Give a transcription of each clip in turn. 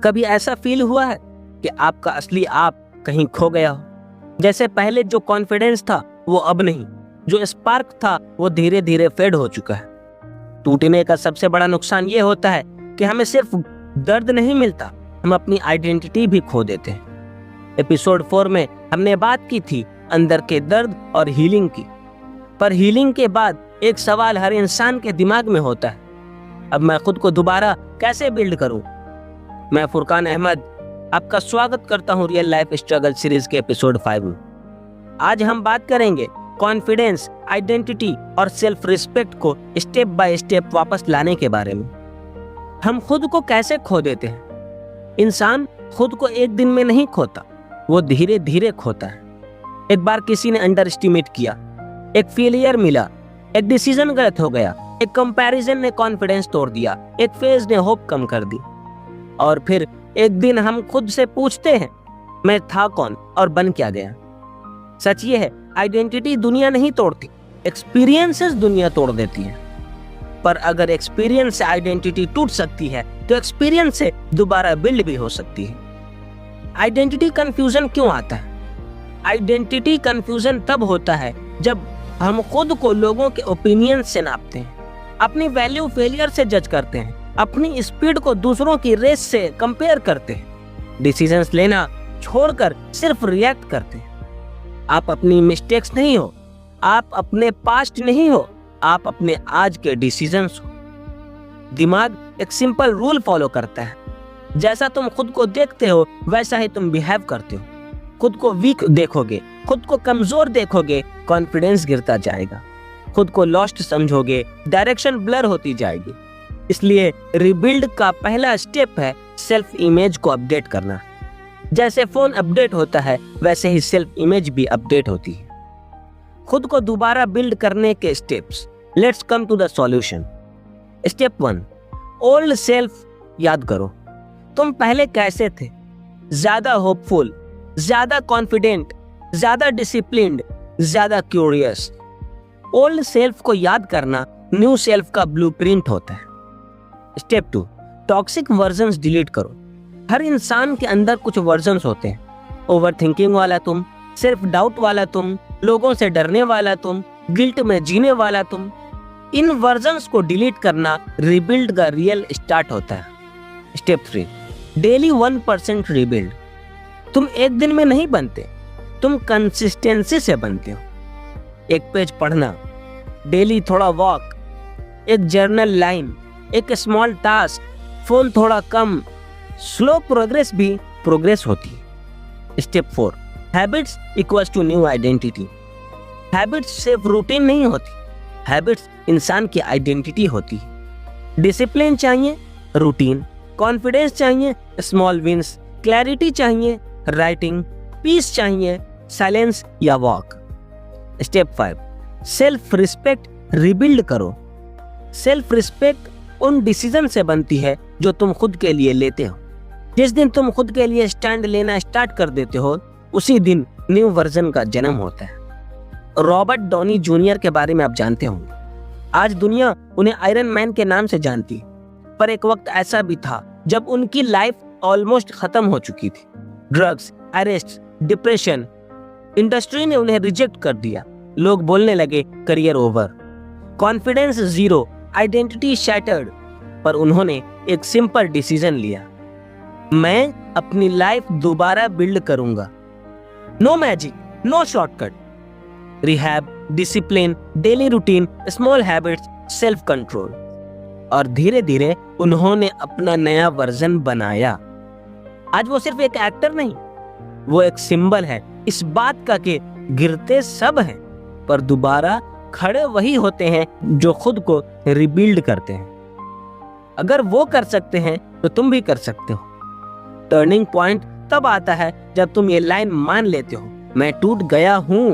कभी ऐसा फील हुआ है कि आपका असली आप कहीं खो गया हो? जैसे पहले जो कॉन्फिडेंस था वो अब नहीं, जो स्पार्क था वो धीरे धीरे फेड हो चुका है। टूटने का सबसे बड़ा नुकसान ये होता है कि हमें सिर्फ दर्द नहीं मिलता, हम अपनी आइडेंटिटी भी खो देते हैं। एपिसोड 4 में हमने बात की थी अंदर के दर्द और हीलिंग की, पर हीलिंग के बाद एक सवाल हर इंसान के दिमाग में होता है, अब मैं खुद को दोबारा कैसे बिल्ड करूं? मैं फुरकान अहमद आपका स्वागत करता हूं रियल लाइफ स्ट्रगल सीरीज के एपिसोड 5 में। आज हम बात करेंगे कॉन्फिडेंस, आइडेंटिटी और सेल्फ रिस्पेक्ट को स्टेप बाय स्टेप वापस लाने के बारे में। हम खुद को कैसे खो देते हैं? इंसान खुद को एक दिन में नहीं खोता, वो धीरे धीरे खोता है। एक बार किसी ने अंडर एस्टिमेट किया, एक फेलियर मिला, एक डिसीजन गलत हो गया, एक कंपैरिजन ने कॉन्फिडेंस तोड़ दिया, एक फेज ने होप कम कर दी, और फिर एक दिन हम खुद से पूछते हैं, मैं था कौन और बन क्या गया? सच ये है, आइडेंटिटी दुनिया नहीं तोड़ती, एक्सपीरियंसेस दुनिया तोड़ देती है। पर अगर एक्सपीरियंस से आइडेंटिटी टूट सकती है तो एक्सपीरियंस से दोबारा बिल्ड भी हो सकती है। आइडेंटिटी कंफ्यूजन क्यों आता है? आइडेंटिटी कंफ्यूजन तब होता है जब हम खुद को लोगों के ओपिनियन से नापते हैं, अपनी वैल्यू फेलियर से जज करते हैं, अपनी स्पीड को दूसरों की रेस से कंपेयर करते हैं, डिसीजंस लेना छोड़कर सिर्फ रिएक्ट करते हैं। आप अपनी मिस्टेक्स नहीं हो, आप अपने पास्ट नहीं हो, आप अपने आज के डिसीजंस हो। दिमाग एक सिंपल रूल फॉलो करता है, जैसा तुम खुद को देखते हो वैसा ही तुम बिहेव करते हो। खुद को वीक देखोगे, खुद को कमजोर देखोगे, कॉन्फिडेंस गिरता जाएगा। खुद को लॉस्ट समझोगे, डायरेक्शन ब्लर होती जाएगी। इसलिए रिबिल्ड का पहला स्टेप है सेल्फ इमेज को अपडेट करना। जैसे फोन अपडेट होता है वैसे ही सेल्फ इमेज भी अपडेट होती है। खुद को दोबारा बिल्ड करने के steps, let's come to the solution. Step 1, old self याद करो। तुम पहले कैसे थे? ज्यादा होपफुल, ज्यादा कॉन्फिडेंट, ज्यादा डिसिप्लिन्ड, ज्यादा क्यूरियस। ओल्ड सेल्फ को याद करना न्यू सेल्फ का ब्लूप्रिंट होता है। स्टेप 2, टॉक्सिक वर्जन्स डिलीट करो। हर इंसान के अंदर कुछ वर्जन्स होते हैं, ओवर थिंकिंग वाला तुम, सेल्फ डाउट वाला तुम, लोगों से डरने वाला तुम, गिल्ट में जीने वाला तुम। इन वर्जन्स को डिलीट करना रिबिल्ड का रियल स्टार्ट होता है। Step 3, daily 1% rebuild. तुम एक दिन में नहीं बनते, तुम कंसिस्टेंसी से बनते हो। एक पेज पढ़ना, डेली थोड़ा वॉक, एक जर्नल लाइन, एक स्मॉल टास्क, फोन थोड़ा कम, स्लो प्रोग्रेस भी प्रोग्रेस होती है। Step 4, habits equals to new identity. Habits सिर्फ रूटीन नहीं होती, हैबिट्स इंसान की आइडेंटिटी होती है। डिसिप्लिन चाहिए, रूटीन, कॉन्फिडेंस चाहिए, स्मॉल विंस, क्लैरिटी चाहिए, राइटिंग, पीस चाहिए, साइलेंस या walk. Step 5, self respect rebuild करो। सेल्फ रिस्पेक्ट उन डिसीजन से बनती है जो तुम खुद के लिए लेते हो। जिस दिन तुम खुद के लिए स्टैंड लेना स्टार्ट कर देते हो, उसी दिन न्यू वर्जन का जन्म होता है। रॉबर्ट डॉनी जूनियर के बारे में आप जानते होंगे। आज दुनिया उन्हें आयरन मैन के नाम से जानती है, पर एक वक्त ऐसा भी था जब उनकी लाइफ ऑलमोस्ट खत्म हो चुकी थी। ड्रग्स, अरेस्ट, डिप्रेशन, इंडस्ट्री ने उन्हें रिजेक्ट कर दिया। लोग बोलने लगे career over, confidence zero, identity shattered. पर उन्होंने एक सिंपल डिसीजन लिया, मैं अपनी लाइफ दोबारा बिल्ड करूंगा। No magic, no shortcut, rehab, discipline, daily routine, small habits, self control. और धीरे धीरे उन्होंने अपना नया वर्जन बनाया। आज वो सिर्फ एक एक्टर नहीं, वो एक सिंबल है इस बात का कि गिरते सब हैं, पर दोबारा खड़े वही होते हैं जो खुद को रिबिल्ड करते हैं। अगर वो कर सकते हैं तो तुम भी कर सकते हो। टर्निंग पॉइंट तब आता है जब तुम ये लाइन मान लेते हो, मैं टूट गया हूं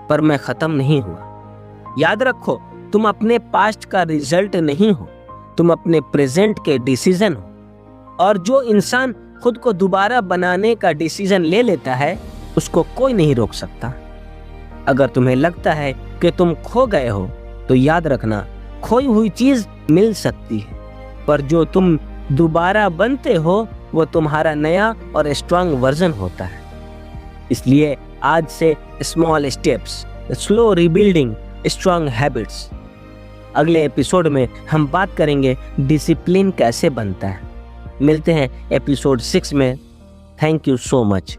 पर मैं खत्म नहीं हुआ। याद रखो, तुम अपने पास्ट का रिजल्ट नहीं हो, तुम अपने प्रेजेंट के डिसीजन हो। और जो इंसान खुद को दोबारा बनाने का डिसीजन ले लेता है, उसको कोई नहीं रोक सकता। अगर तुम्हें लगता है कि तुम खो गए हो, तो याद रखना, खोई हुई चीज मिल सकती है, पर जो तुम दोबारा बनते हो वो तुम्हारा नया और स्ट्रांग वर्जन होता है। इसलिए आज से small steps, slow rebuilding strong habits. अगले एपिसोड में हम बात करेंगे डिसिप्लिन कैसे बनता है। मिलते हैं एपिसोड 6 में। Thank you so much.